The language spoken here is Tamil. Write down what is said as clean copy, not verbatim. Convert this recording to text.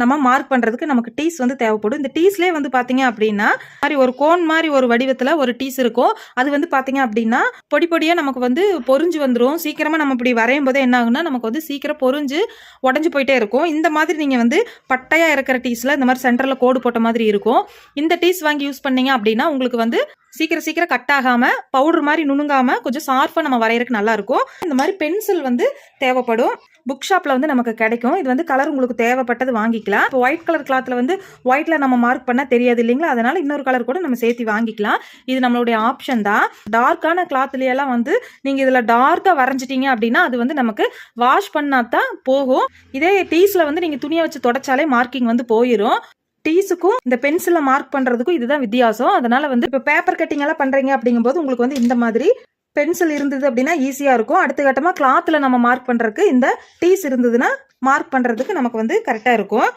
நம்ம மார்க் பண்றதுக்கு நமக்கு டீஸ் வந்து தேவைப்படும். இந்த டீஸ்லயே வந்து பாத்தீங்க அப்படின்னா மாதிரி ஒரு கோன் மாதிரி ஒரு வடிவத்துல ஒரு டீஸ் இருக்கும். அது வந்து பாத்தீங்க அப்படின்னா பொடி பொடியா நமக்கு வந்து பொரிஞ்சு வந்துடும். சீக்கிரமா நம்ம இப்படி வரையும் போது என்ன ஆகும்னா நமக்கு வந்து சீக்கிரம் பொரிஞ்சு உடஞ்சு போயிட்டே இருக்கும். இந்த மாதிரி நீங்க வந்து பட்டையா இருக்கிற டீஸ்ல இந்த மாதிரி சென்டர்ல கோடு போட்ட மாதிரி இருக்கும். இந்த டீஸ் வாங்கி யூஸ் பண்ணீங்க அப்படின்னா உங்களுக்கு வந்து சீக்கிரம் கட் ஆகாம பவுடர் மாதிரி நுணுங்காம கொஞ்சம் ஷார்ப்பா நம்ம வரையறதுக்கு நல்லா இருக்கும். இந்த மாதிரி பென்சில் வந்து தேவைப்படும். புக் ஷாப்ல வந்து நமக்கு கிடைக்கும். இது வந்து கலர் உங்களுக்கு தேவைப்பட்டது வாங்கிக்கலாம். இப்போ ஒயிட் கலர் கிளாத்ல வந்து ஒயிட்ல நம்ம மார்க் பண்ண தெரியாது இல்லைங்களா, அதனால இன்னொரு கலர் கூட நம்ம சேர்த்து வாங்கிக்கலாம். இது நம்மளுடைய ஆப்ஷன் தான். டார்க்கான கிளாத்ல எல்லாம் வந்து நீங்க இதுல டார்க்கா வரைஞ்சிட்டீங்க அப்படின்னா அது வந்து நமக்கு வாஷ் பண்ணாதான் போகும். இதே டீஸ்ல வந்து நீங்க துணியை வச்சு தொடச்சாலே மார்க்கிங் வந்து போயிடும். டீஸுக்கும் இந்த பென்சில்ல மார்க் பண்றதுக்கும் இதுதான் வித்தியாசம். அதனால வந்து இப்போ பேப்பர் கட்டிங் எல்லாம் பண்றீங்க அப்படிங்கும்போது உங்களுக்கு வந்து இந்த மாதிரி பென்சில் இருந்தது அப்படின்னா ஈஸியா இருக்கும். அடுத்த கட்டமா கிளாத்ல நம்ம மார்க் பண்றதுக்கு இந்த டீஸ் இருந்ததுன்னா மார்க் பண்றதுக்கு நமக்கு வந்து கரெக்டா இருக்கும்.